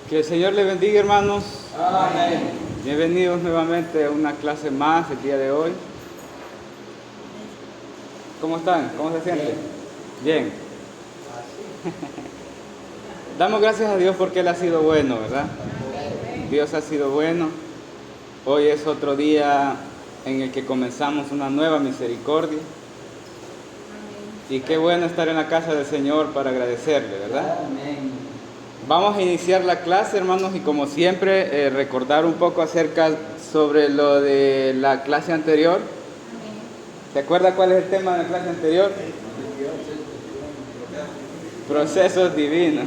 Que el Señor le bendiga, hermanos. Amén. Bienvenidos nuevamente a una clase más el día de hoy. ¿Cómo están? ¿Cómo se sienten? Bien. Damos gracias a Dios porque Él ha sido bueno, ¿verdad? Dios ha sido bueno. Hoy es otro día en el que comenzamos una nueva misericordia. Y qué bueno estar en la casa del Señor para agradecerle, ¿verdad? Amén. Vamos a iniciar la clase, hermanos, y como siempre, recordar un poco acerca sobre lo de la clase anterior. ¿Se acuerda cuál es el tema de la clase anterior? Procesos divinos.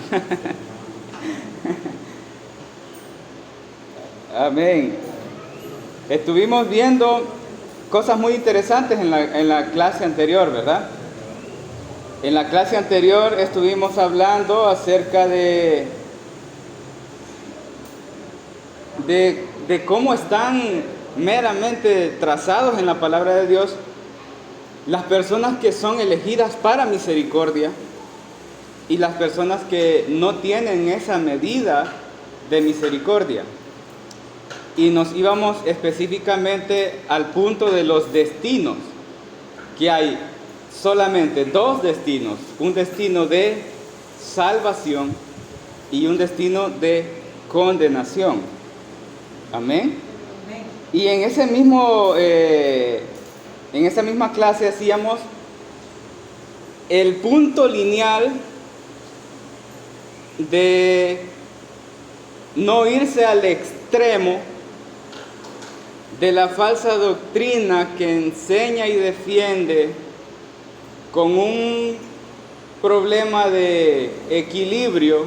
Amén. Estuvimos viendo cosas muy interesantes en la clase anterior, ¿verdad? En la clase anterior estuvimos hablando acerca de cómo están meramente trazados en la palabra de Dios las personas que son elegidas para misericordia y las personas que no tienen esa medida de misericordia. Y nos íbamos específicamente al punto de los destinos, que hay solamente dos destinos: un destino de salvación y un destino de condenación. Amén. Y en esa misma clase hacíamos el punto lineal de no irse al extremo de la falsa doctrina que enseña y defiende con un problema de equilibrio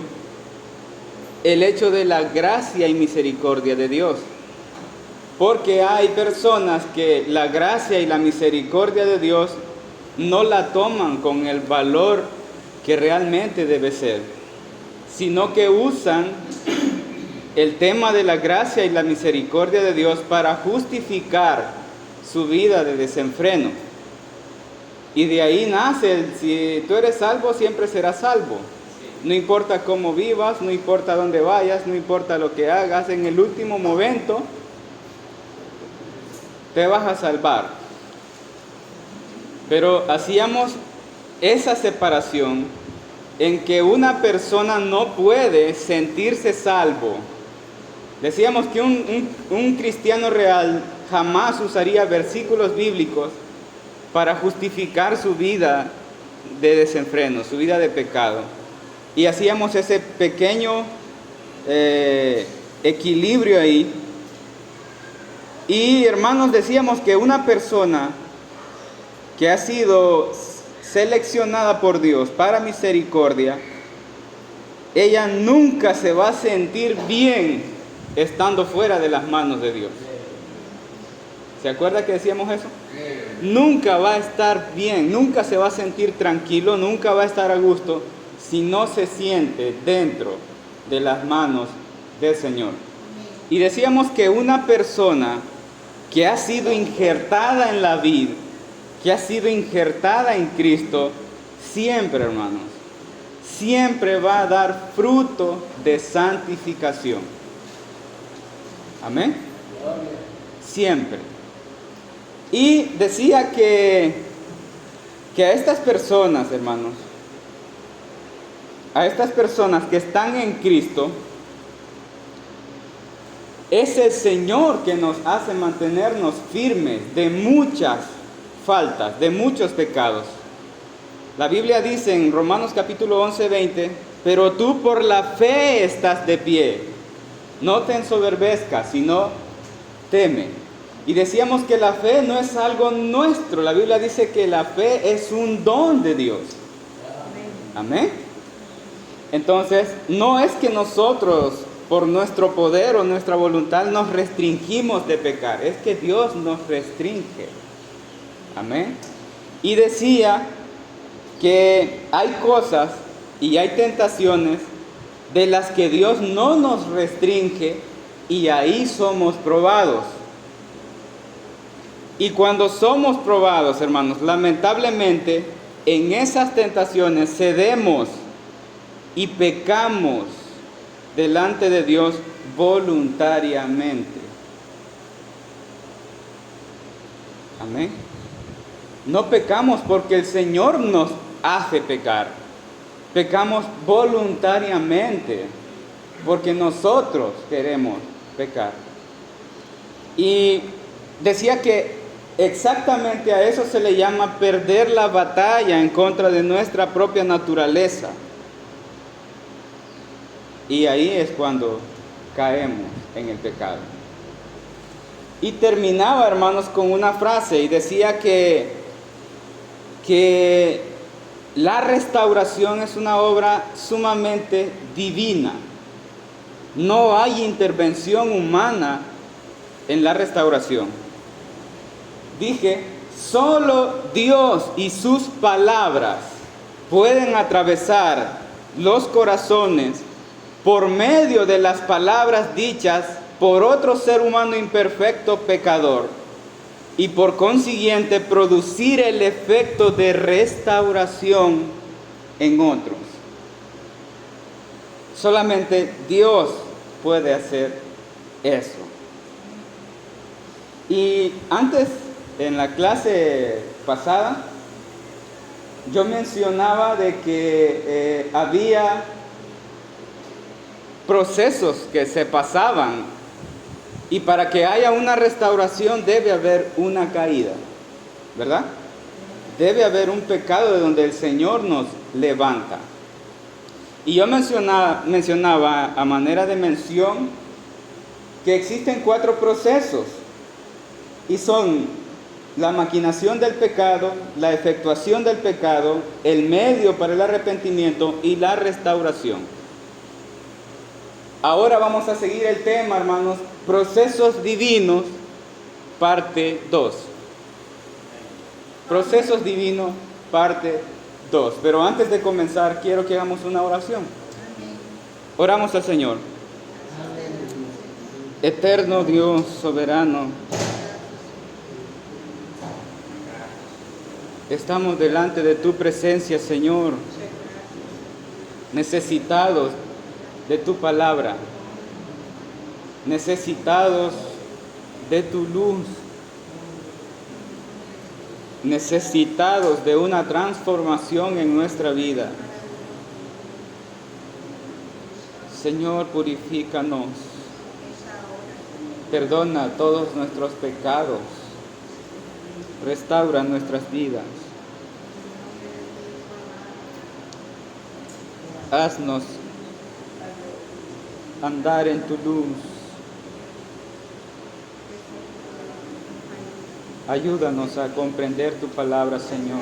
el hecho de la gracia y misericordia de Dios. Porque hay personas que la gracia y la misericordia de Dios no la toman con el valor que realmente debe ser, sino que usan el tema de la gracia y la misericordia de Dios para justificar su vida de desenfreno. Y de ahí nace si tú eres salvo, siempre serás salvo. No importa cómo vivas, no importa dónde vayas, no importa lo que hagas, en el último momento te vas a salvar. Pero hacíamos esa separación en que una persona no puede sentirse salvo. Decíamos que un cristiano real jamás usaría versículos bíblicos para justificar su vida de desenfreno, su vida de pecado. Y hacíamos ese pequeño equilibrio ahí. Y hermanos, decíamos que una persona que ha sido seleccionada por Dios para misericordia, ella nunca se va a sentir bien estando fuera de las manos de Dios. ¿Se acuerda que decíamos eso? Nunca va a estar bien, nunca se va a sentir tranquilo, nunca va a estar a gusto si no se siente dentro de las manos del Señor. Y decíamos que una persona que ha sido injertada en la vid, que ha sido injertada en Cristo, siempre, hermanos, siempre va a dar fruto de santificación. Amén. Siempre. Y decía que a estas personas, hermanos, a estas personas que están en Cristo, es el Señor que nos hace mantenernos firmes de muchas faltas, de muchos pecados. La Biblia dice en Romanos capítulo 11, 20, pero tú por la fe estás de pie, no te ensoberbezcas, sino teme. Y decíamos que la fe no es algo nuestro, la Biblia dice que la fe es un don de Dios. Amén. Entonces, no es que nosotros por nuestro poder o nuestra voluntad nos restringimos de pecar, es que Dios nos restringe. Amén. Y decía que hay cosas y hay tentaciones de las que Dios no nos restringe y ahí somos probados. Y cuando somos probados, hermanos, lamentablemente en esas tentaciones cedemos y pecamos delante de Dios voluntariamente. Amén. No pecamos porque el Señor nos hace pecar. Pecamos voluntariamente porque nosotros queremos pecar. Y decía que exactamente a eso se le llama perder la batalla en contra de nuestra propia naturaleza. Y ahí es cuando caemos en el pecado. Y terminaba, hermanos, con una frase y decía que la restauración es una obra sumamente divina. No hay intervención humana en la restauración. Dije, solo Dios y sus palabras pueden atravesar los corazones por medio de las palabras dichas por otro ser humano imperfecto pecador y por consiguiente producir el efecto de restauración en otros. Solamente Dios puede hacer eso. Y antes, en la clase pasada, yo mencionaba de que había procesos que se pasaban y para que haya una restauración debe haber una caída, ¿verdad? Debe haber un pecado de donde el Señor nos levanta. Y yo mencionaba a manera de mención que existen 4 procesos y son la maquinación del pecado, la efectuación del pecado, el medio para el arrepentimiento y la restauración. Ahora vamos a seguir el tema, hermanos, procesos divinos, parte 2. Procesos divinos, parte 2. Pero antes de comenzar, quiero que hagamos una oración. Oramos al Señor. Eterno Dios soberano, estamos delante de tu presencia, Señor, necesitados de tu palabra, necesitados de tu luz, necesitados de una transformación en nuestra vida. Señor, purifícanos, perdona todos nuestros pecados, restaura nuestras vidas. Haznos andar en tu luz. Ayúdanos a comprender tu palabra, Señor.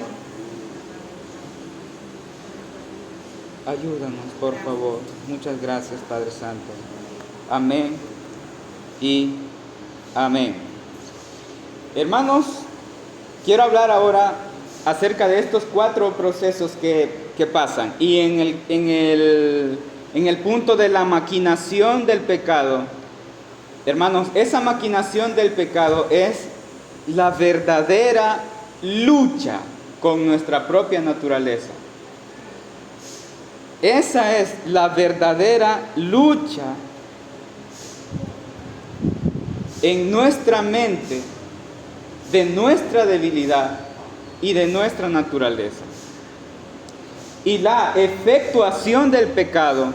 Ayúdanos, por favor. Muchas gracias, Padre Santo. Amén y amén. Hermanos, quiero hablar ahora acerca de estos 4 procesos que pasan. Y en el punto de la maquinación del pecado, hermanos, esa maquinación del pecado es la verdadera lucha con nuestra propia naturaleza. Esa es la verdadera lucha en nuestra mente de nuestra debilidad y de nuestra naturaleza. Y la efectuación del pecado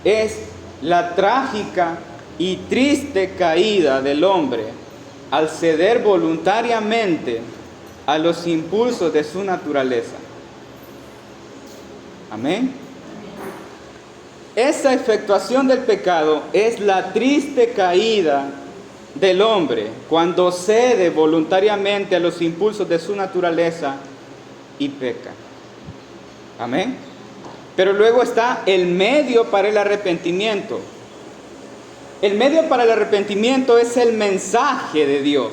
es la trágica y triste caída del hombre al ceder voluntariamente a los impulsos de su naturaleza. Amén. Esa efectuación del pecado es la triste caída del hombre cuando cede voluntariamente a los impulsos de su naturaleza y peca. Amén. Pero luego está el medio para el arrepentimiento. El medio para el arrepentimiento es el mensaje de Dios.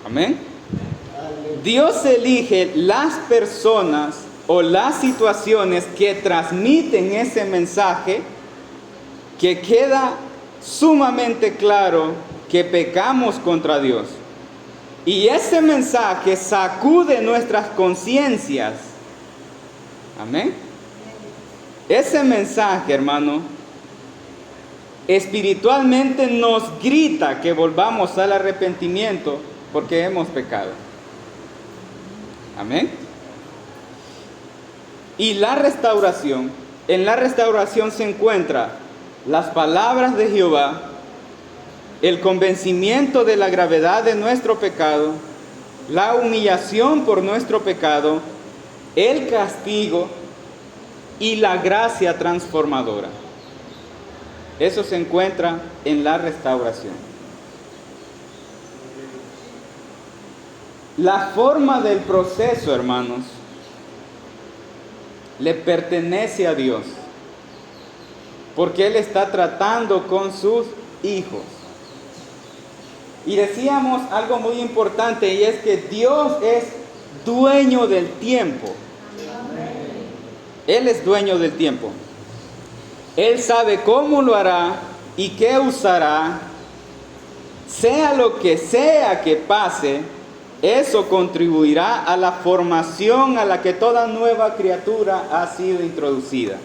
Amén. Dios elige las personas o las situaciones que transmiten ese mensaje, que queda sumamente claro que pecamos contra Dios. Y ese mensaje sacude nuestras conciencias. Amén. ese mensaje, hermano, espiritualmente nos grita que volvamos al arrepentimiento porque hemos pecado. Amén. Y la restauración, en la restauración se encuentra las palabras de Jehová, el convencimiento de la gravedad de nuestro pecado, la humillación por nuestro pecado, el castigo y la gracia transformadora. Eso se encuentra en la restauración. La forma del proceso, hermanos, le pertenece a Dios, porque Él está tratando con sus hijos. Y decíamos algo muy importante, y es que Dios es dueño del tiempo. Él es dueño del tiempo. Él sabe cómo lo hará y qué usará. Sea lo que sea que pase, eso contribuirá a la formación a la que toda nueva criatura ha sido introducida.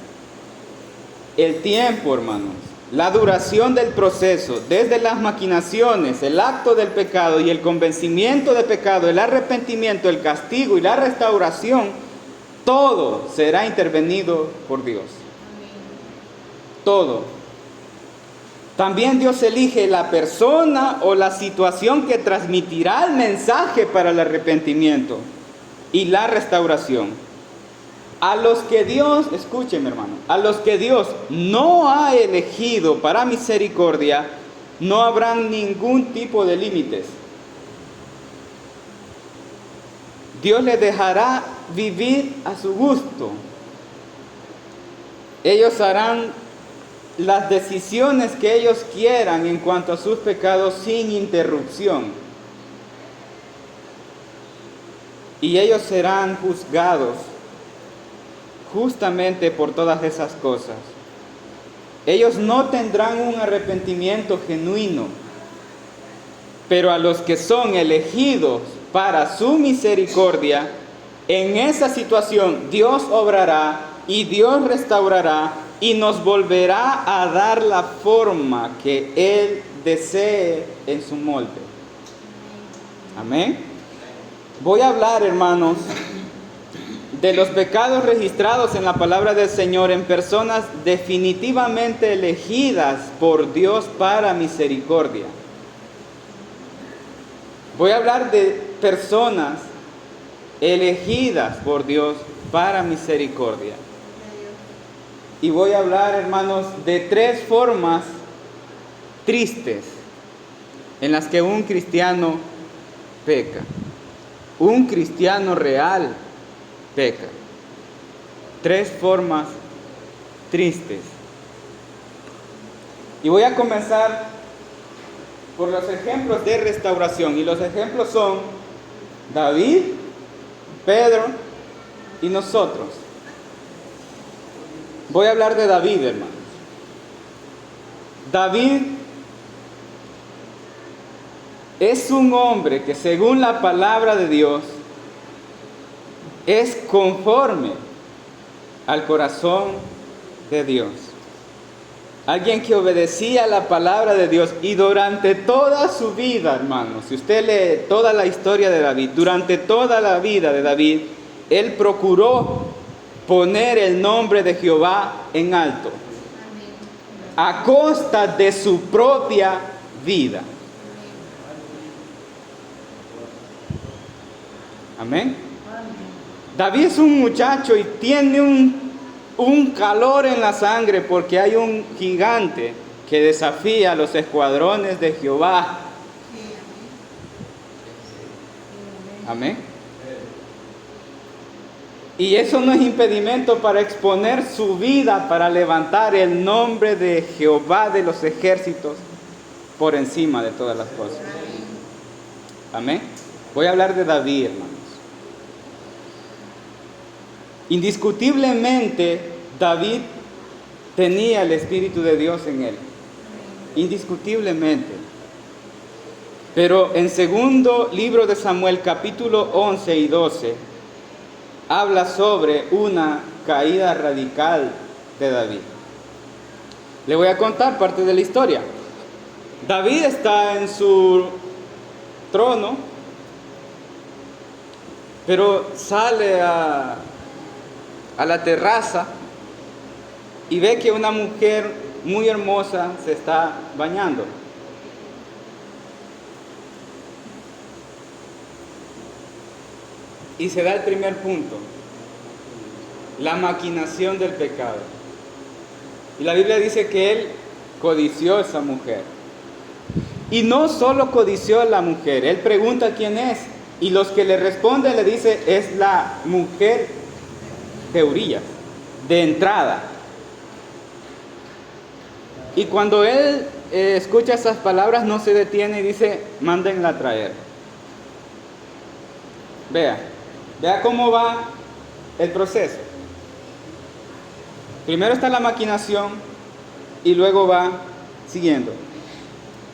El tiempo, hermanos, la duración del proceso, desde las maquinaciones, el acto del pecado y el convencimiento de pecado, el arrepentimiento, el castigo y la restauración, todo será intervenido por Dios. Todo. También Dios elige la persona o la situación que transmitirá el mensaje para el arrepentimiento y la restauración. A los que Dios, escúcheme hermano, a los que Dios no ha elegido para misericordia, no habrá ningún tipo de límites. Dios les dejará vivir a su gusto. Ellos harán las decisiones que ellos quieran en cuanto a sus pecados sin interrupción. Y ellos serán juzgados justamente por todas esas cosas. Ellos no tendrán un arrepentimiento genuino, pero a los que son elegidos para su misericordia, en esa situación Dios obrará y Dios restaurará y nos volverá a dar la forma que Él desee en su molde. Amén. Voy a hablar, hermanos, de los pecados registrados en la palabra del Señor en personas definitivamente elegidas por Dios para misericordia. Voy a hablar de personas elegidas por Dios para misericordia. Y voy a hablar, hermanos, de 3 formas tristes en las que un cristiano peca. Un cristiano real peca. 3 formas tristes. Y voy a comenzar por los ejemplos de restauración. Y los ejemplos son David, Pedro y nosotros. Voy a hablar de David, hermanos. David es un hombre que, según la palabra de Dios, es conforme al corazón de Dios. Alguien que obedecía la palabra de Dios, y durante toda su vida, hermanos, si usted lee toda la historia de David, durante toda la vida de David, él procuró poner el nombre de Jehová en alto, a costa de su propia vida. Amén. David es un muchacho y tiene un calor en la sangre porque hay un gigante que desafía a los escuadrones de Jehová. Amén. Y eso no es impedimento para exponer su vida, para levantar el nombre de Jehová de los ejércitos por encima de todas las cosas. Amén. Voy a hablar de David, hermanos. Indiscutiblemente, David tenía el Espíritu de Dios en él. Indiscutiblemente. Pero en segundo libro de Samuel, capítulo 11 y 12, habla sobre una caída radical de David. Le voy a contar parte de la historia. David está en su trono, pero sale a la terraza y ve que una mujer muy hermosa se está bañando. Y se da el primer punto, la maquinación del pecado. Y la Biblia dice que él codició a esa mujer. Y no solo codició a la mujer, él pregunta quién es. Y los que le responden le dice, es la mujer de Urías, de entrada. Y cuando él escucha esas palabras, no se detiene y dice, mándenla a traer. Vea cómo va el proceso. Primero está la maquinación y luego va siguiendo.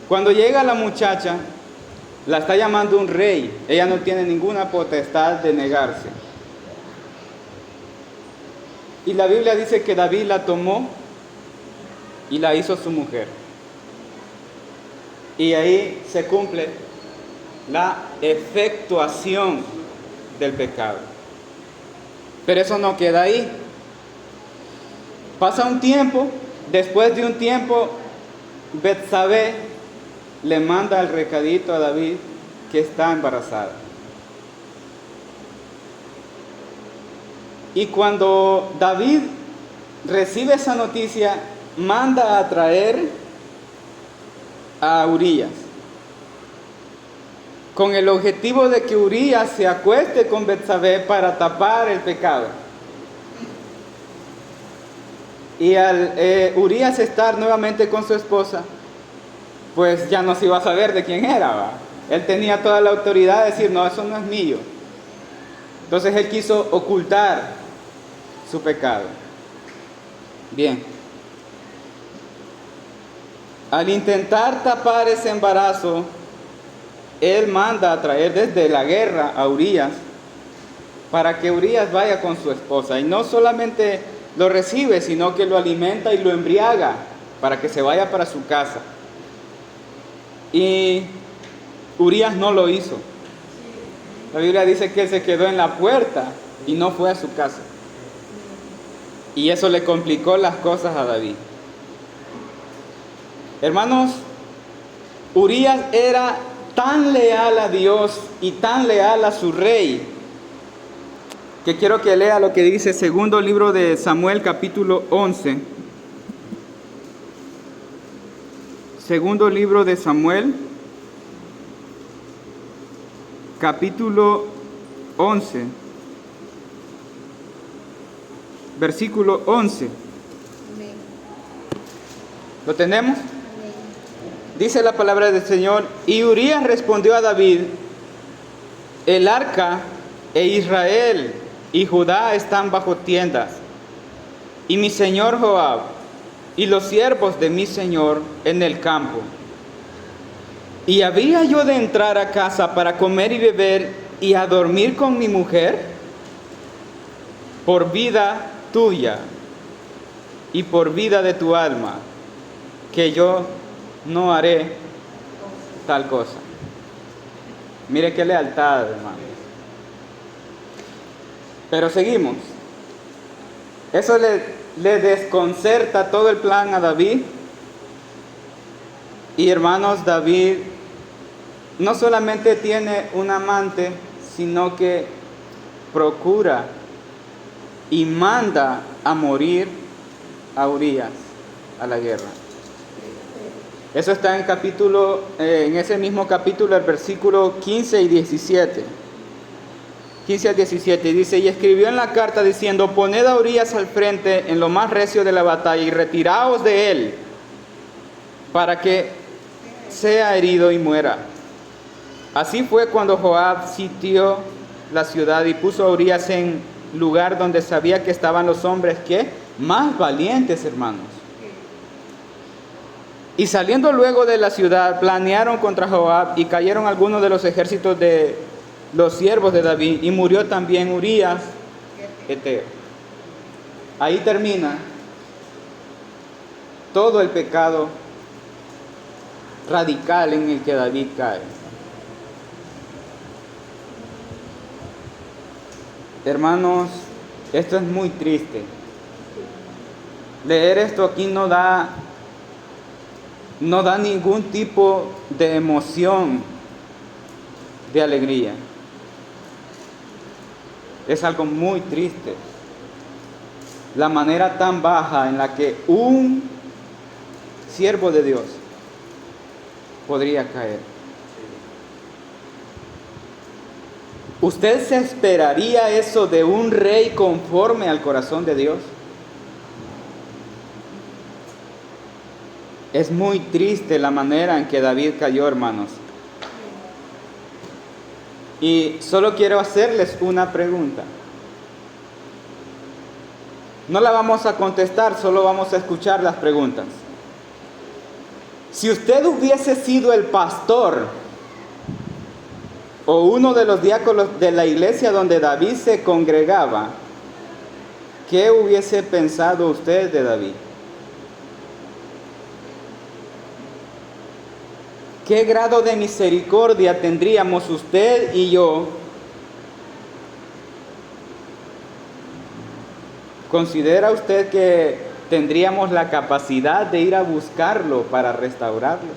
Cuando llega la muchacha, la está llamando un rey. Ella no tiene ninguna potestad de negarse. Y la Biblia dice que David la tomó y la hizo su mujer. Y ahí se cumple la efectuación del pecado. Pero eso no queda ahí. Pasa un tiempo, después de un tiempo, Betsabé le manda el recadito a David que está embarazada. Y cuando David recibe esa noticia, manda a traer a Urías, con el objetivo de que Urías se acueste con Betsabé para tapar el pecado. Y al Urías estar nuevamente con su esposa, pues ya no se iba a saber de quién era, ¿va? Él tenía toda la autoridad de decir, no, eso no es mío. Entonces él quiso ocultar su pecado. Bien. Al intentar tapar ese embarazo, él manda a traer desde la guerra a Urías para que Urías vaya con su esposa. Y no solamente lo recibe, sino que lo alimenta y lo embriaga para que se vaya para su casa. Y Urías no lo hizo. La Biblia dice que él se quedó en la puerta y no fue a su casa. Y eso le complicó las cosas a David. Hermanos, Urías era tan leal a Dios y tan leal a su rey, que quiero que lea lo que dice segundo libro de Samuel, capítulo 11. Segundo libro de Samuel, capítulo 11, versículo 11. ¿Lo tenemos? Dice la palabra del Señor: y Urías respondió a David: el arca e Israel y Judá están bajo tiendas, y mi señor Joab y los siervos de mi señor en el campo. ¿Y había yo de entrar a casa para comer y beber y a dormir con mi mujer? Por vida tuya y por vida de tu alma, que yo no haré tal cosa. Mire qué lealtad, hermano. Pero seguimos. Eso le desconcerta todo el plan a David. Y hermanos, David no solamente tiene un amante, sino que procura y manda a morir a Urías a la guerra. Eso está en ese mismo capítulo, el versículo 15 y 17. 15 al 17, dice: y escribió en la carta diciendo: poned a Urías al frente en lo más recio de la batalla y retiraos de él, para que sea herido y muera. Así fue cuando Joab sitió la ciudad y puso a Urías en lugar donde sabía que estaban los hombres que más valientes, hermanos. Y saliendo luego de la ciudad, planearon contra Joab y cayeron algunos de los ejércitos de los siervos de David, y murió también Urías Eteo. Ahí termina todo el pecado radical en el que David cae. Hermanos, esto es muy triste. Leer esto aquí no da ningún tipo de emoción, de alegría. Es algo muy triste. La manera tan baja en la que un siervo de Dios podría caer. ¿Usted se esperaría eso de un rey conforme al corazón de Dios? Es muy triste la manera en que David cayó, hermanos. Y solo quiero hacerles una pregunta. No la vamos a contestar, solo vamos a escuchar las preguntas. Si usted hubiese sido el pastor o uno de los diáconos de la iglesia donde David se congregaba, ¿qué hubiese pensado usted de David? ¿Qué grado de misericordia tendríamos usted y yo? ¿Considera usted que tendríamos la capacidad de ir a buscarlo para restaurarlo?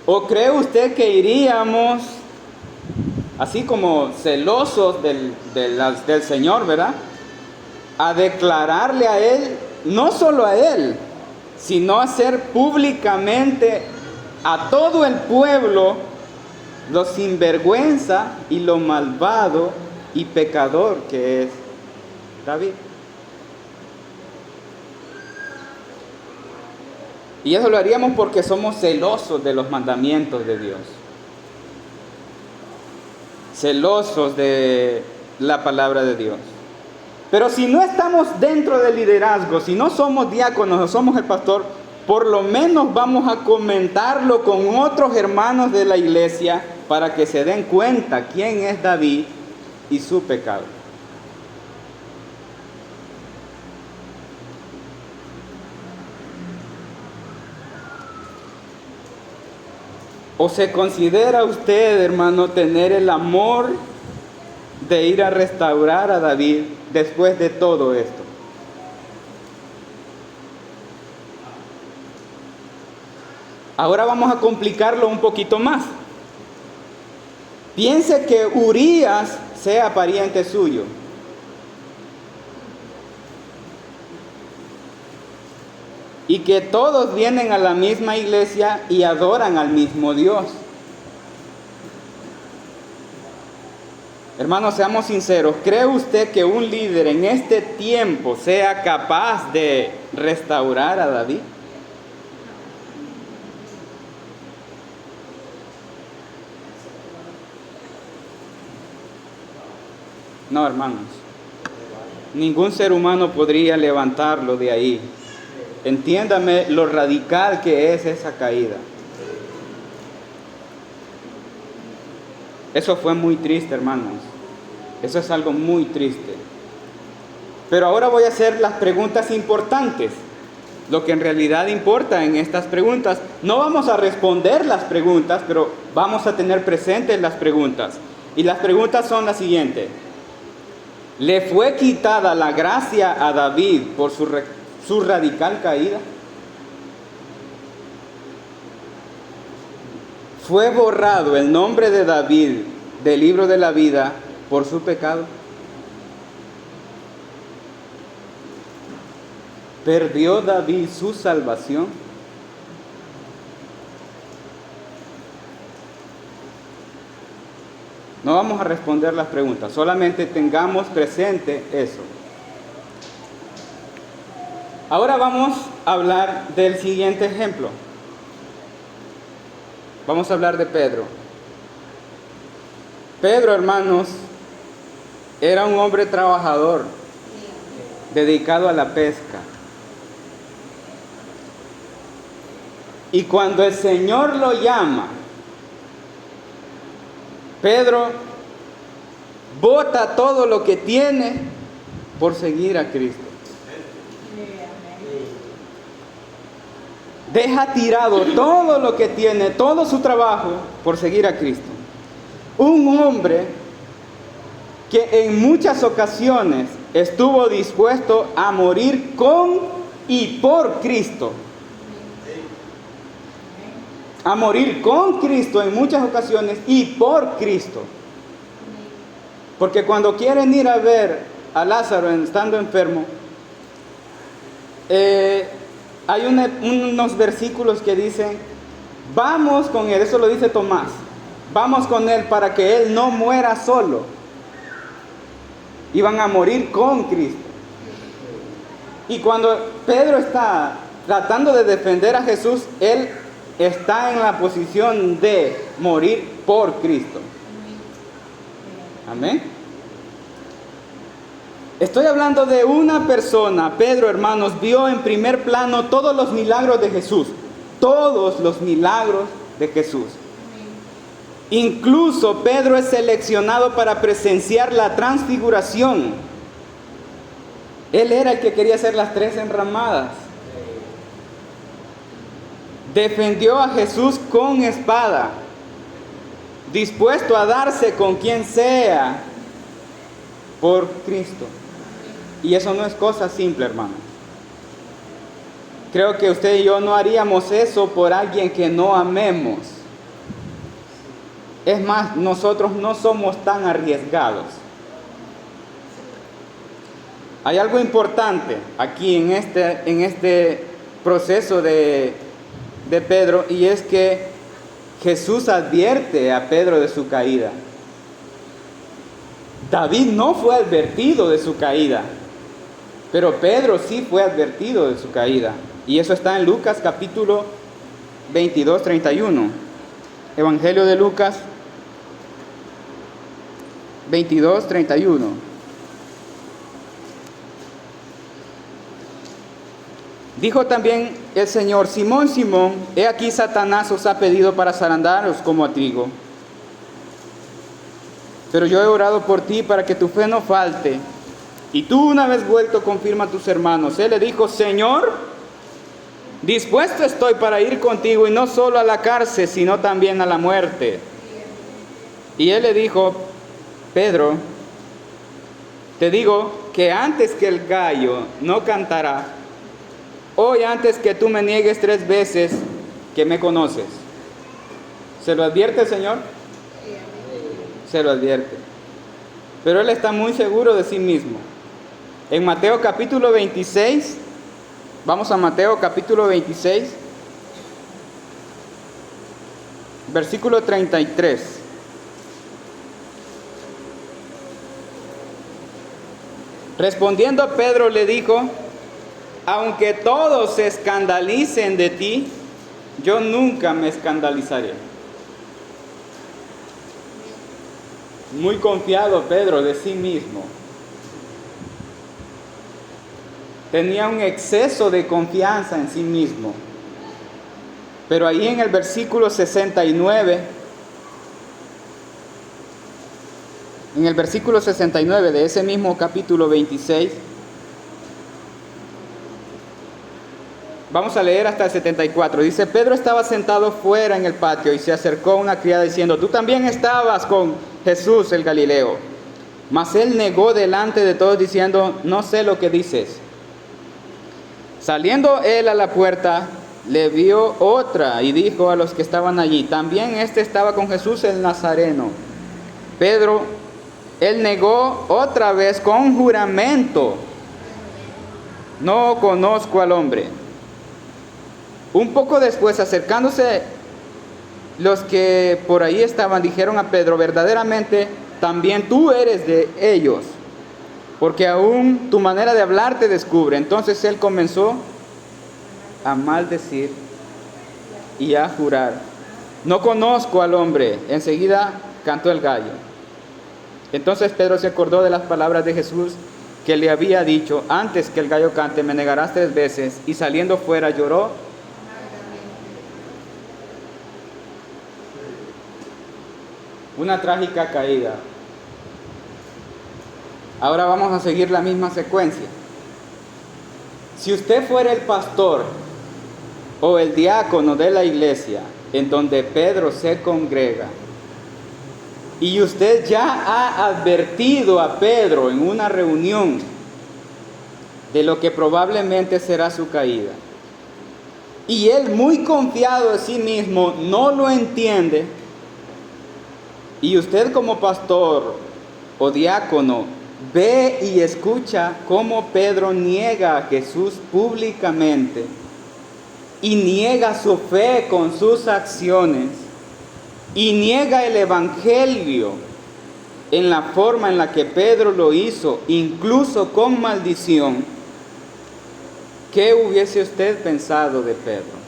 ¿O cree usted que iríamos, así como celosos del Señor, ¿verdad?, a declararle a Él, no solo a Él, sino a hacer públicamente a todo el pueblo lo sinvergüenza y lo malvado y pecador que es David? Y eso lo haríamos porque somos celosos de los mandamientos de Dios, celosos de la palabra de Dios. Pero si no estamos dentro del liderazgo, si no somos diáconos o somos el pastor, por lo menos vamos a comentarlo con otros hermanos de la iglesia para que se den cuenta quién es David y su pecado. ¿O se considera usted, hermano, tener el amor de ir a restaurar a David después de todo esto? Ahora vamos a complicarlo un poquito más. Piense que Urías sea pariente suyo. Y que todos vienen a la misma iglesia y adoran al mismo Dios. Hermanos, seamos sinceros. ¿Cree usted que un líder en este tiempo sea capaz de restaurar a David? No, hermanos. Ningún ser humano podría levantarlo de ahí. Entiéndame lo radical que es esa caída. Eso fue muy triste, hermanos. Eso es algo muy triste. Pero ahora voy a hacer las preguntas importantes. Lo que en realidad importa en estas preguntas. No vamos a responder las preguntas, pero vamos a tener presentes las preguntas. Y las preguntas son las siguientes. ¿Le fue quitada la gracia a David por su radical caída? ¿Fue borrado el nombre de David del libro de la vida por su pecado? ¿Perdió David su salvación? No vamos a responder las preguntas, solamente tengamos presente eso. Ahora vamos a hablar del siguiente ejemplo. Vamos a hablar de Pedro. Pedro, hermanos, era un hombre trabajador, dedicado a la pesca. Y cuando el Señor lo llama, Pedro bota todo lo que tiene por seguir a Cristo. Deja tirado todo lo que tiene, todo su trabajo por seguir a Cristo. Un hombre que en muchas ocasiones estuvo dispuesto a morir con y por Cristo. A morir con Cristo en muchas ocasiones y por Cristo. Porque cuando quieren ir a ver a Lázaro estando enfermo, hay unos versículos que dicen, vamos con él, eso lo dice Tomás, vamos con él para que él no muera solo. Iban a morir con Cristo. Y cuando Pedro está tratando de defender a Jesús, él está en la posición de morir por Cristo. Amén. Estoy hablando de una persona. Pedro, hermanos, vio en primer plano todos los milagros de Jesús. Todos los milagros de Jesús. Incluso Pedro es seleccionado para presenciar la transfiguración. Él era el que quería hacer las 3 enramadas. Defendió a Jesús con espada, dispuesto a darse con quien sea por Cristo. Y eso no es cosa simple, hermanos. Creo que usted y yo no haríamos eso por alguien que no amemos. Es más, nosotros no somos tan arriesgados. Hay algo importante aquí en este proceso de Pedro, y es que Jesús advierte a Pedro de su caída. David no fue advertido de su caída, pero Pedro sí fue advertido de su caída. Y eso está en Lucas capítulo 22, 31. Evangelio de Lucas 22, 31. Dijo también el Señor: Simón, Simón, he aquí Satanás os ha pedido para zarandaros como a trigo. Pero yo he orado por ti para que tu fe no falte. Y tú, una vez vuelto, confirma a tus hermanos. Él le dijo: Señor, dispuesto estoy para ir contigo, y no solo a la cárcel, sino también a la muerte. Y él le dijo: Pedro, te digo que antes que el gallo no cantará, hoy antes que tú me niegues 3 veces que me conoces. ¿Se lo advierte el Señor? Se lo advierte. Pero él está muy seguro de sí mismo. En Mateo capítulo 26, vamos a Mateo capítulo 26, versículo 33. Respondiendo Pedro le dijo: aunque todos se escandalicen de ti, yo nunca me escandalizaré. Muy confiado Pedro de sí mismo. Tenía un exceso de confianza en sí mismo. Pero ahí en el versículo 69, en el versículo 69 de ese mismo capítulo 26, vamos a leer hasta el 74. Dice: Pedro estaba sentado fuera en el patio y se acercó una criada diciendo: tú también estabas con Jesús el Galileo. Mas él negó delante de todos diciendo: no sé lo que dices. Saliendo él a la puerta, le vio otra y dijo a los que estaban allí: también este estaba con Jesús el Nazareno. Pedro, él negó otra vez con juramento: no conozco al hombre. Un poco después, acercándose los que por ahí estaban, dijeron a Pedro: verdaderamente también tú eres de ellos, porque aún tu manera de hablar te descubre. Entonces él comenzó a maldecir y a jurar: no conozco al hombre. Enseguida cantó el gallo. Entonces Pedro se acordó de las palabras de Jesús que le había dicho: antes que el gallo cante me negarás 3 veces. Y saliendo fuera lloró. Una trágica caída. Ahora vamos a seguir la misma secuencia. Si usted fuera el pastor o el diácono de la iglesia en donde Pedro se congrega, y usted ya ha advertido a Pedro en una reunión de lo que probablemente será su caída, y él, muy confiado de sí mismo, no lo entiende, y usted como pastor o diácono ve y escucha cómo Pedro niega a Jesús públicamente y niega su fe con sus acciones y niega el evangelio en la forma en la que Pedro lo hizo, incluso con maldición, ¿qué hubiese usted pensado de Pedro?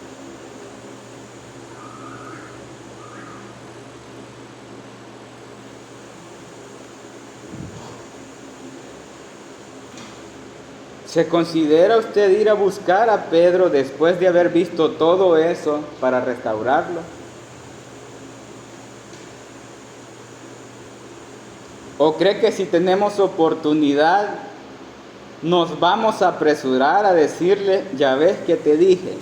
¿Se considera usted ir a buscar a Pedro después de haber visto todo eso para restaurarlo? ¿O cree que si tenemos oportunidad nos vamos a apresurar a decirle, ya ves que te dije?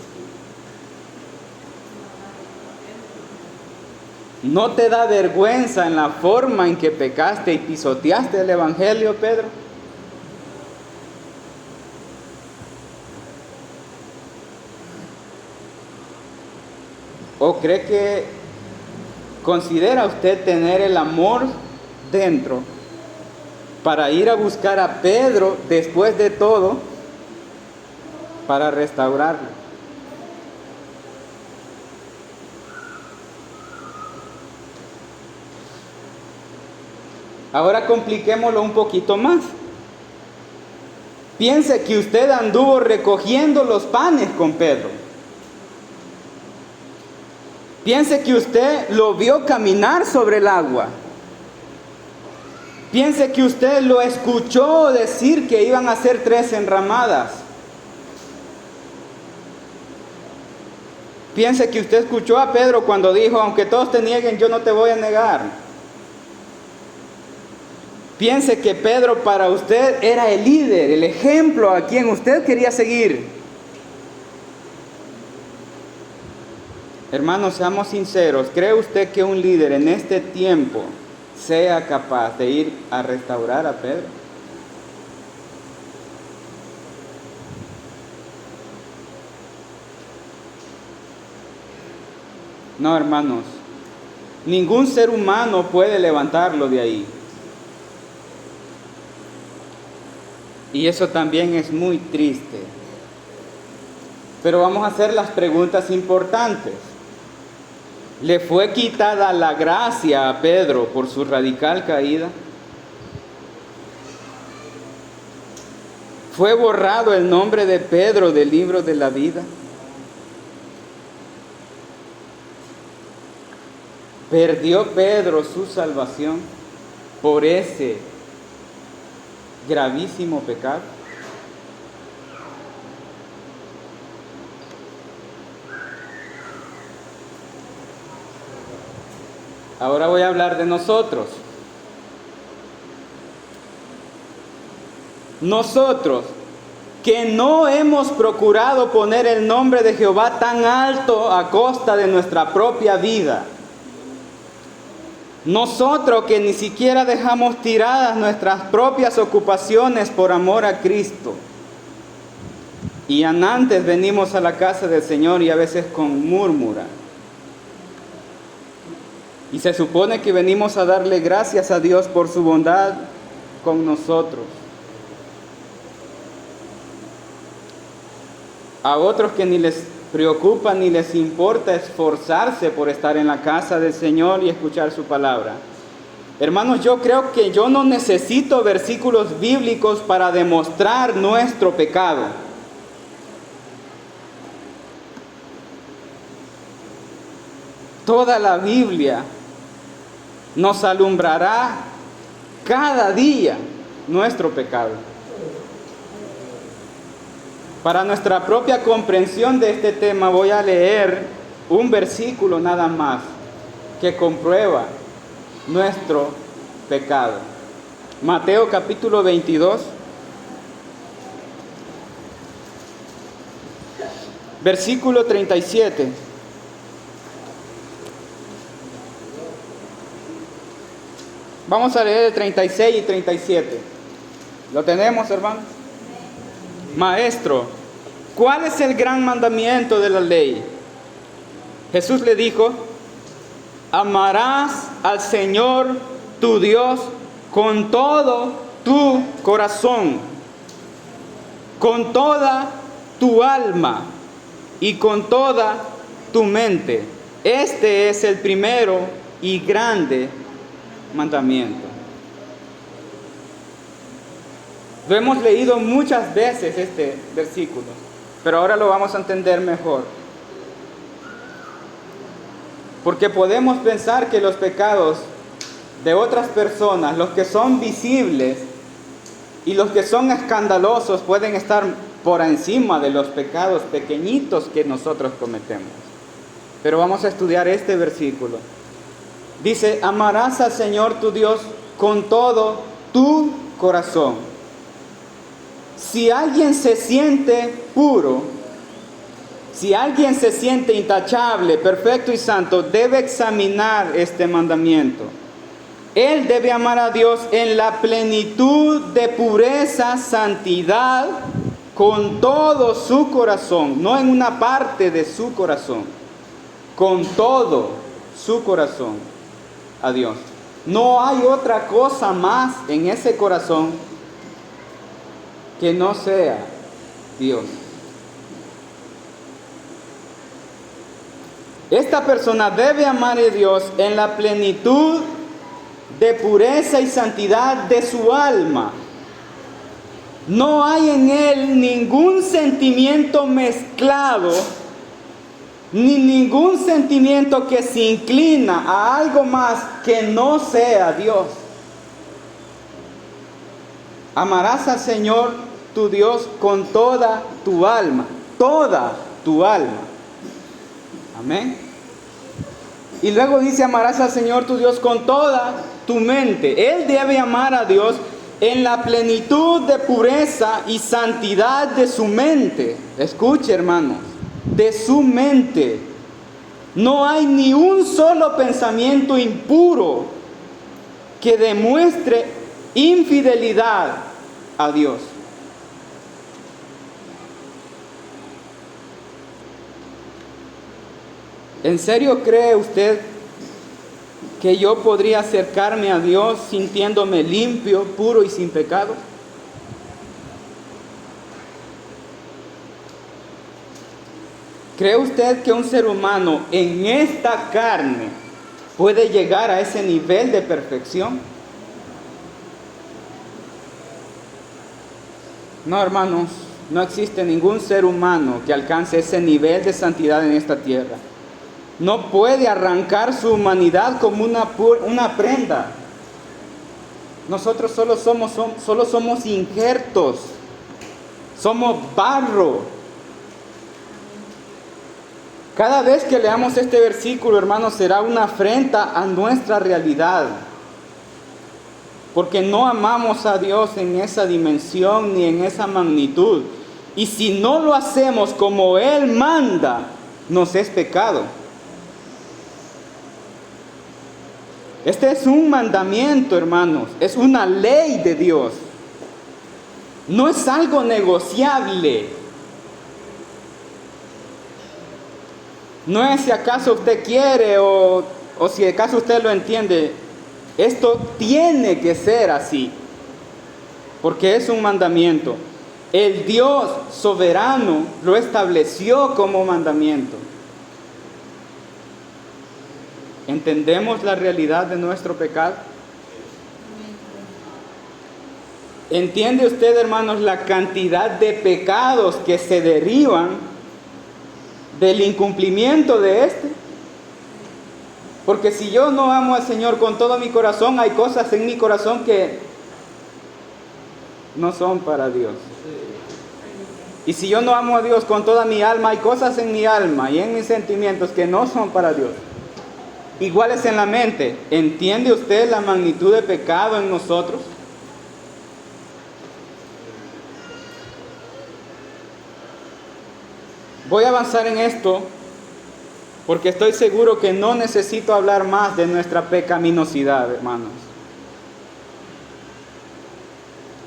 ¿No te da vergüenza en la forma en que pecaste y pisoteaste el evangelio, Pedro? ¿O cree que considera usted tener el amor dentro para ir a buscar a Pedro después de todo para restaurarlo? Ahora compliquémoslo un poquito más. Piense que usted anduvo recogiendo los panes con Pedro. Piense que usted lo vio caminar sobre el agua. Piense que usted lo escuchó decir que iban a hacer 3 enramadas. Piense que usted escuchó a Pedro cuando dijo, aunque todos te nieguen, yo no te voy a negar. Piense que Pedro para usted era el líder, el ejemplo a quien usted quería seguir. Hermanos, seamos sinceros, ¿cree usted que un líder en este tiempo sea capaz de ir a restaurar a Pedro? No, hermanos, ningún ser humano puede levantarlo de ahí. Y eso también es muy triste. Pero vamos a hacer las preguntas importantes. ¿Le fue quitada la gracia a Pedro por su radical caída? ¿Fue borrado el nombre de Pedro del libro de la vida? ¿Perdió Pedro su salvación por ese gravísimo pecado? Ahora voy a hablar de nosotros. Nosotros que no hemos procurado poner el nombre de Jehová tan alto a costa de nuestra propia vida. Nosotros que ni siquiera dejamos tiradas nuestras propias ocupaciones por amor a Cristo. Y antes venimos a la casa del Señor y a veces con murmura. Y se supone que venimos a darle gracias a Dios por su bondad con nosotros. A otros que ni les preocupa ni les importa esforzarse por estar en la casa del Señor y escuchar su palabra. Hermanos, yo creo que yo no necesito versículos bíblicos para demostrar nuestro pecado. Toda la Biblia nos alumbrará cada día nuestro pecado. Para nuestra propia comprensión de este tema voy a leer un versículo nada más que comprueba nuestro pecado. Mateo capítulo 22, versículo 37. Vamos a leer el 36 y 37. ¿Lo tenemos, hermanos? Maestro, ¿cuál es el gran mandamiento de la ley? Jesús le dijo: amarás al Señor tu Dios con todo tu corazón, con toda tu alma y con toda tu mente. Este es el primero y grande mandamiento. Lo hemos leído muchas veces este versículo, pero ahora lo vamos a entender mejor. Porque podemos pensar que los pecados de otras personas, los que son visibles y los que son escandalosos, pueden estar por encima de los pecados pequeñitos que nosotros cometemos. Pero vamos a estudiar este versículo. Dice: amarás al Señor tu Dios con todo tu corazón. Si alguien se siente puro, si alguien se siente intachable, perfecto y santo, debe examinar este mandamiento. Él debe amar a Dios en la plenitud de pureza, santidad, con todo su corazón, no en una parte de su corazón, con todo su corazón a Dios. No hay otra cosa más en ese corazón que no sea Dios. Esta persona debe amar a Dios en la plenitud de pureza y santidad de su alma. No hay en él ningún sentimiento mezclado, ni ningún sentimiento que se inclina a algo más que no sea Dios. Amarás al Señor tu Dios con toda tu alma, toda tu alma. Amén. Y luego dice: amarás al Señor tu Dios con toda tu mente. Él debe amar a Dios en la plenitud de pureza y santidad de su mente. Escuche, hermanos, de su mente. No hay ni un solo pensamiento impuro que demuestre infidelidad a Dios. ¿En serio cree usted que yo podría acercarme a Dios sintiéndome limpio, puro y sin pecado? ¿Cree usted que un ser humano en esta carne puede llegar a ese nivel de perfección? No, hermanos, no existe ningún ser humano que alcance ese nivel de santidad en esta tierra. No puede arrancar su humanidad como una prenda. Nosotros solo somos injertos. Somos barro. Cada vez que leamos este versículo, hermanos, será una afrenta a nuestra realidad. Porque no amamos a Dios en esa dimensión ni en esa magnitud. Y si no lo hacemos como Él manda, nos es pecado. Este es un mandamiento, hermanos, es una ley de Dios. No es algo negociable. No es si acaso usted quiere o si acaso usted lo entiende. Esto tiene que ser así, porque es un mandamiento. El Dios soberano lo estableció como mandamiento. ¿Entendemos la realidad de nuestro pecado? ¿Entiende usted, hermanos, la cantidad de pecados que se derivan del incumplimiento de este? Porque si yo no amo al Señor con todo mi corazón, hay cosas en mi corazón que no son para Dios. Y si yo no amo a Dios con toda mi alma, hay cosas en mi alma y en mis sentimientos que no son para Dios. Igual es en la mente. ¿Entiende usted la magnitud de pecado en nosotros? Voy a avanzar en esto porque estoy seguro que no necesito hablar más de nuestra pecaminosidad, hermanos.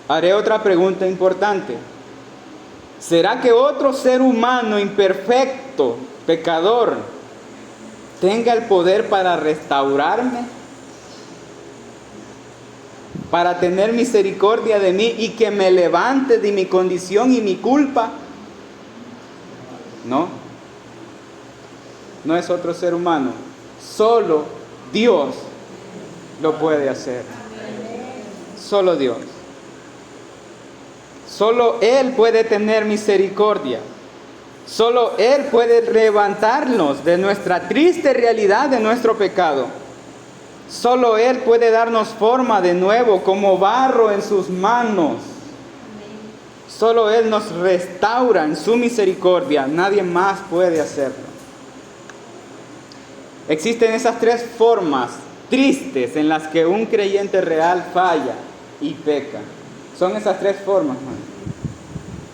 Haré otra pregunta importante. ¿Será que otro ser humano imperfecto, pecador, tenga el poder para restaurarme? Para tener misericordia de mí y que me levante de mi condición y mi culpa. No, no es otro ser humano. Solo Dios lo puede hacer. Solo Dios. Solo Él puede tener misericordia. Solo Él puede levantarnos de nuestra triste realidad de nuestro pecado. Solo Él puede darnos forma de nuevo como barro en sus manos. Solo Él nos restaura en su misericordia. Nadie más puede hacerlo. Existen esas tres formas tristes en las que un creyente real falla y peca. Son esas tres formas, hermano.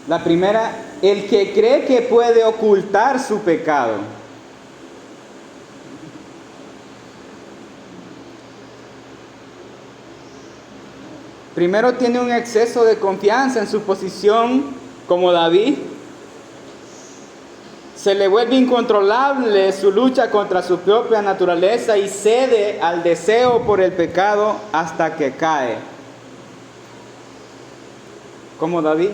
La primera, el que cree que puede ocultar su pecado. Primero tiene un exceso de confianza en su posición como David. Se le vuelve incontrolable su lucha contra su propia naturaleza y cede al deseo por el pecado hasta que cae. Como David.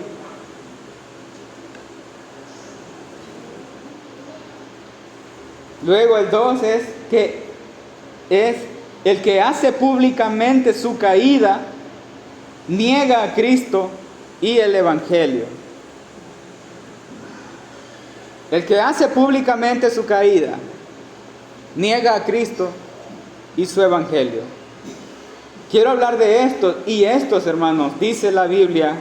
Luego el 2 es el que hace públicamente su caída, niega a Cristo y el Evangelio. El que hace públicamente su caída, niega a Cristo y su Evangelio. Quiero hablar de esto y estos, hermanos, dice la Biblia,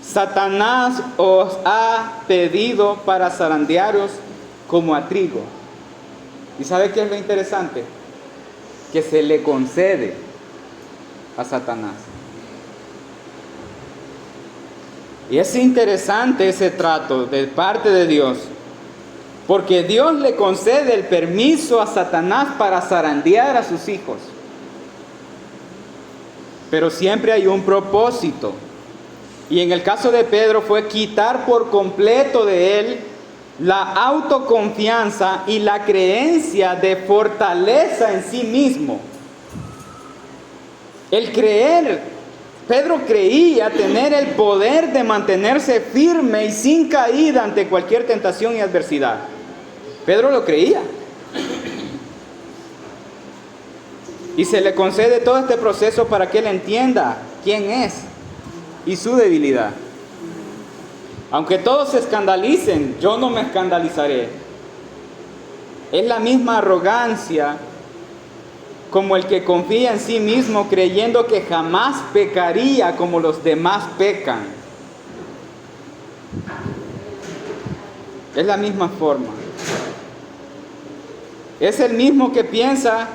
Satanás os ha pedido para zarandearos como a trigo. ¿Y sabe qué es lo interesante? Que se le concede a Satanás. Y es interesante ese trato de parte de Dios, porque Dios le concede el permiso a Satanás para zarandear a sus hijos. Pero siempre hay un propósito. Y en el caso de Pedro fue quitar por completo de él la autoconfianza y la creencia de fortaleza en sí mismo. El creer, Pedro creía tener el poder de mantenerse firme y sin caída ante cualquier tentación y adversidad. Pedro lo creía. Y se le concede todo este proceso para que él entienda quién es y su debilidad. Aunque todos se escandalicen, yo no me escandalizaré. Es la misma arrogancia como el que confía en sí mismo creyendo que jamás pecaría como los demás pecan. Es la misma forma. Es el mismo que piensa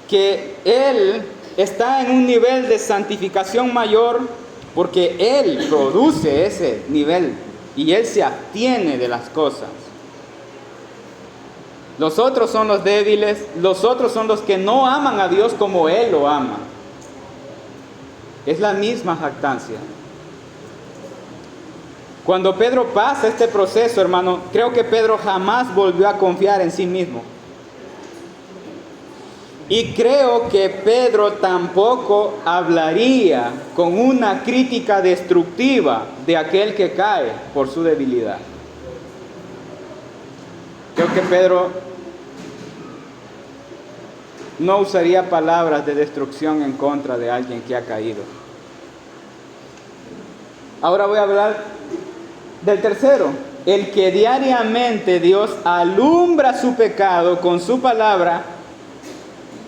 que él está en un nivel de santificación mayor porque él produce ese nivel y él se abstiene de las cosas. Los otros son los débiles, los otros son los que no aman a Dios como Él lo ama. Es la misma jactancia. Cuando Pedro pasa este proceso, hermano, creo que Pedro jamás volvió a confiar en sí mismo. Y creo que Pedro tampoco hablaría con una crítica destructiva de aquel que cae por su debilidad. Creo que Pedro no usaría palabras de destrucción en contra de alguien que ha caído. Ahora voy a hablar del tercero, el que diariamente Dios alumbra su pecado con su palabra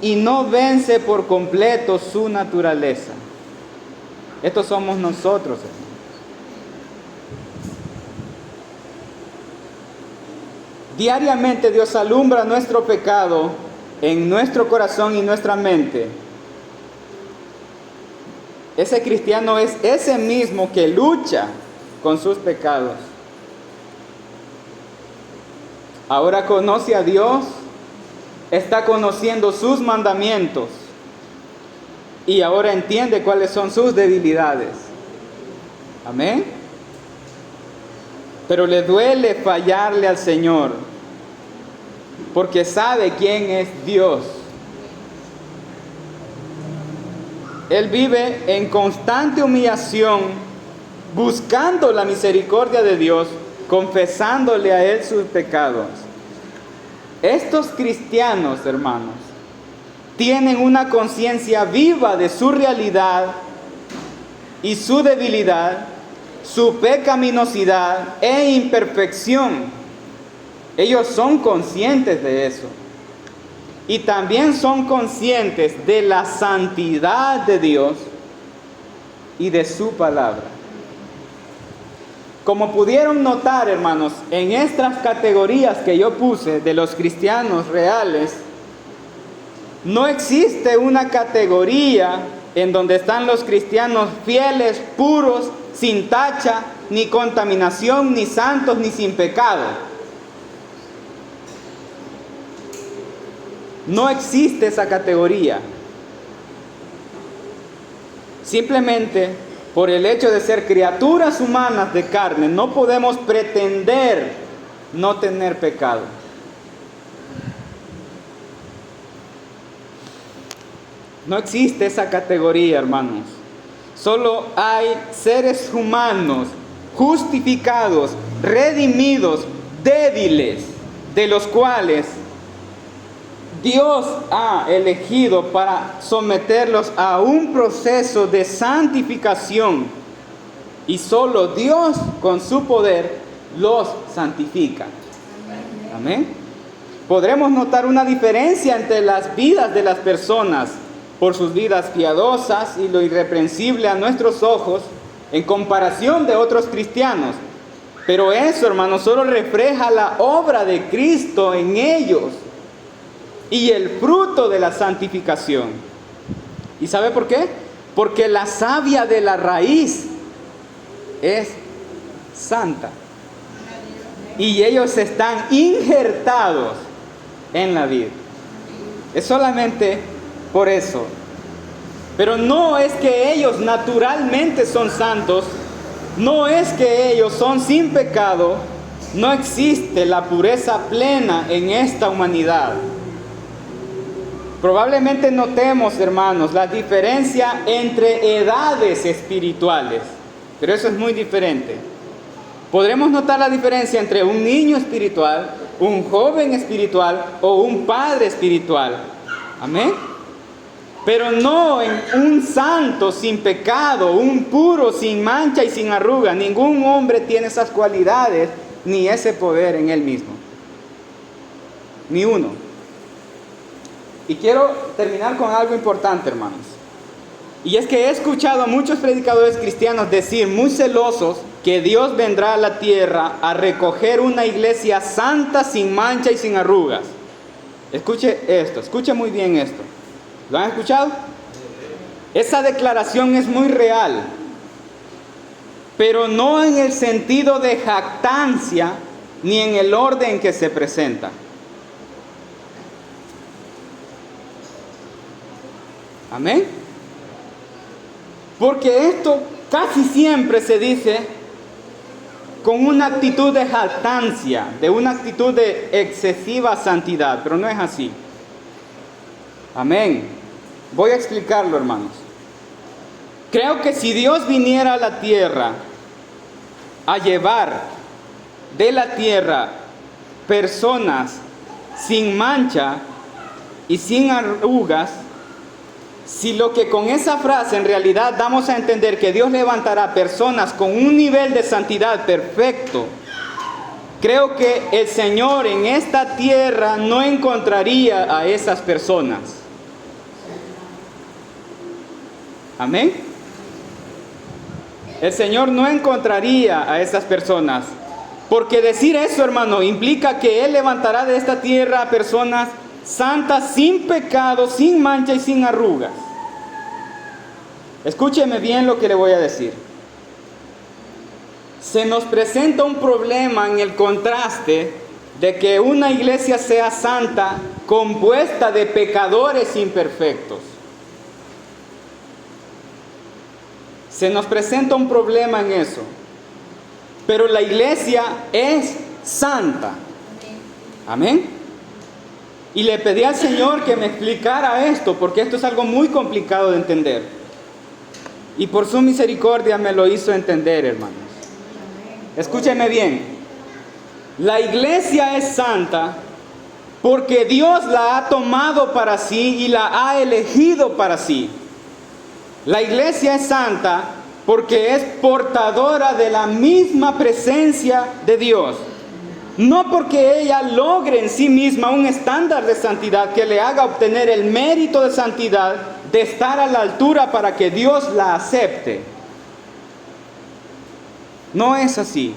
y no vence por completo su naturaleza. Estos somos nosotros, hermanos. Diariamente Dios alumbra nuestro pecado en nuestro corazón y nuestra mente. Ese cristiano es ese mismo que lucha con sus pecados. Ahora conoce a Dios, está conociendo sus mandamientos y ahora entiende cuáles son sus debilidades. Amén. Pero le duele fallarle al Señor, porque sabe quién es Dios. Él vive en constante humillación, buscando la misericordia de Dios, confesándole a Él sus pecados. Estos cristianos, hermanos, tienen una conciencia viva de su realidad y su debilidad, su pecaminosidad e imperfección. Ellos son conscientes de eso. Y también son conscientes de la santidad de Dios y de su palabra. Como pudieron notar, hermanos, en estas categorías que yo puse de los cristianos reales, no existe una categoría en donde están los cristianos fieles, puros, sin tacha, ni contaminación, ni santos, ni sin pecado. No existe esa categoría. Simplemente por el hecho de ser criaturas humanas de carne, no podemos pretender no tener pecado. No existe esa categoría, hermanos. Solo hay seres humanos justificados, redimidos, débiles, de los cuales Dios ha elegido para someterlos a un proceso de santificación. Y solo Dios con su poder los santifica. Amén. Podremos notar una diferencia entre las vidas de las personas por sus vidas piadosas y lo irreprensible a nuestros ojos en comparación de otros cristianos. Pero eso, hermanos, solo refleja la obra de Cristo en ellos y el fruto de la santificación. ¿Y sabe por qué? Porque la savia de la raíz es santa. Y ellos están injertados en la vid. Es solamente por eso. Pero no es que ellos naturalmente son santos. No es que ellos son sin pecado. No existe la pureza plena en esta humanidad. Probablemente notemos, hermanos, la diferencia entre edades espirituales, pero eso es muy diferente. Podremos notar la diferencia entre un niño espiritual, un joven espiritual o un padre espiritual. Amén. Pero no en un santo sin pecado, un puro sin mancha y sin arruga. Ningún hombre tiene esas cualidades ni ese poder en él mismo. Ni uno. Y quiero terminar con algo importante, hermanos. Y es que he escuchado a muchos predicadores cristianos decir muy celosos que Dios vendrá a la tierra a recoger una iglesia santa, sin mancha y sin arrugas. Escuche esto, escuche muy bien esto. ¿Lo han escuchado? Esa declaración es muy real, pero no en el sentido de jactancia ni en el orden que se presenta. Amén. Porque esto casi siempre se dice con una actitud de jactancia, de una actitud de excesiva santidad, pero no es así. Amén. Voy a explicarlo, hermanos. Creo que si Dios viniera a la tierra a llevar de la tierra personas sin mancha y sin arrugas, si lo que con esa frase en realidad damos a entender que Dios levantará personas con un nivel de santidad perfecto, creo que el Señor en esta tierra no encontraría a esas personas. Amén. El Señor no encontraría a esas personas. Porque decir eso, hermano, implica que Él levantará de esta tierra a personas santas, sin pecado, sin mancha y sin arrugas. Escúcheme bien lo que le voy a decir. Se nos presenta un problema en el contraste de que una iglesia sea santa, compuesta de pecadores imperfectos. Se nos presenta un problema en eso. Pero la iglesia es santa. Amén. Y le pedí al Señor que me explicara esto, porque esto es algo muy complicado de entender. Y por su misericordia me lo hizo entender, hermanos. Escúcheme bien. La iglesia es santa porque Dios la ha tomado para sí y la ha elegido para sí. La iglesia es santa porque es portadora de la misma presencia de Dios. No porque ella logre en sí misma un estándar de santidad que le haga obtener el mérito de santidad, de estar a la altura para que Dios la acepte. No es así.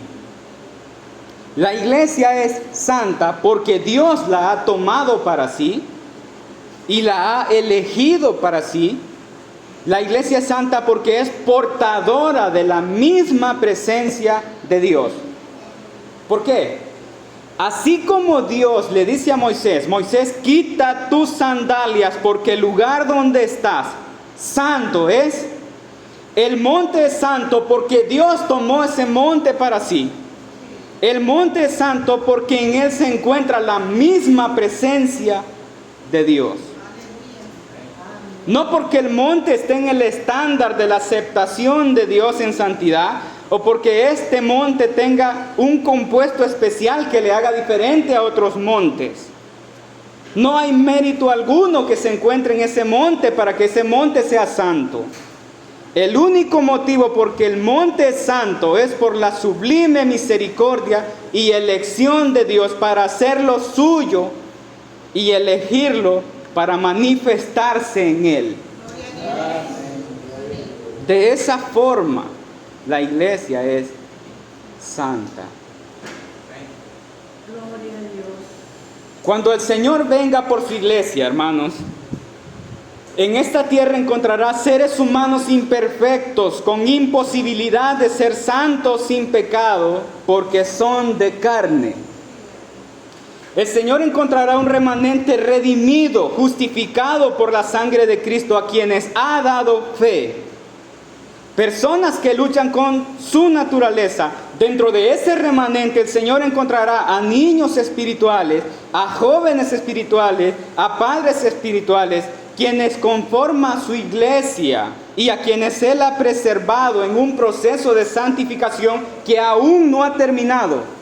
La iglesia es santa porque Dios la ha tomado para sí y la ha elegido para sí. La iglesia es santa porque es portadora de la misma presencia de Dios. ¿Por qué? Así como Dios le dice a Moisés, Moisés, quita tus sandalias porque el lugar donde estás santo es. El monte es santo porque Dios tomó ese monte para sí. El monte es santo porque en él se encuentra la misma presencia de Dios. No porque el monte esté en el estándar de la aceptación de Dios en santidad, o porque este monte tenga un compuesto especial que le haga diferente a otros montes. No hay mérito alguno que se encuentre en ese monte para que ese monte sea santo. El único motivo por que el monte es santo es por la sublime misericordia y elección de Dios para hacerlo suyo y elegirlo para manifestarse en él. De esa forma, la iglesia es santa. Cuando el Señor venga por su iglesia, hermanos, en esta tierra encontrará seres humanos imperfectos, con imposibilidad de ser santos sin pecado, porque son de carne. El Señor encontrará un remanente redimido, justificado por la sangre de Cristo, a quienes ha dado fe. Personas que luchan con su naturaleza. Dentro de ese remanente el Señor encontrará a niños espirituales, a jóvenes espirituales, a padres espirituales, quienes conforman su iglesia y a quienes Él ha preservado en un proceso de santificación que aún no ha terminado.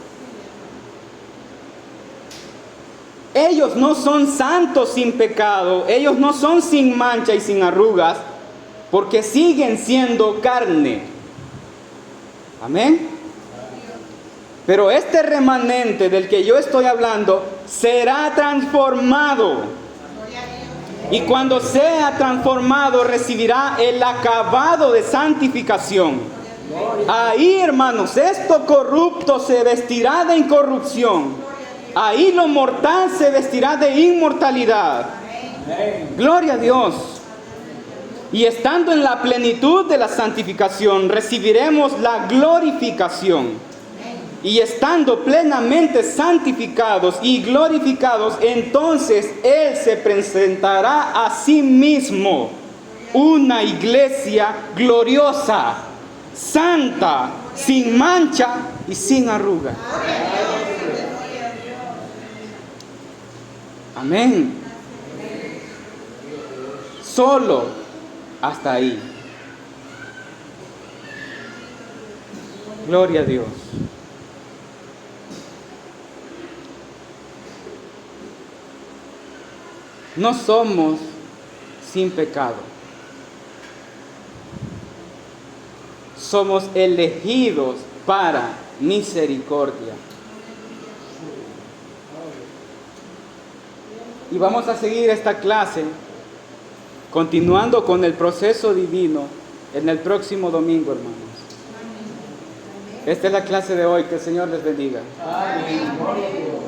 Ellos no son santos sin pecado, ellos no son sin mancha y sin arrugas, porque siguen siendo carne. Amén. Pero este remanente del que yo estoy hablando será transformado. Y cuando sea transformado recibirá el acabado de santificación. Ahí, hermanos, esto corrupto se vestirá de incorrupción. Ahí lo mortal se vestirá de inmortalidad. Gloria a Dios. Y estando en la plenitud de la santificación, recibiremos la glorificación. Y estando plenamente santificados y glorificados, entonces Él se presentará a sí mismo una iglesia gloriosa, santa, sin mancha y sin arruga. Amén. Solo hasta ahí. Gloria a Dios. No somos sin pecado. Somos elegidos para misericordia. Y vamos a seguir esta clase, continuando con el proceso divino, en el próximo domingo, hermanos. Esta es la clase de hoy. Que el Señor les bendiga. Amén.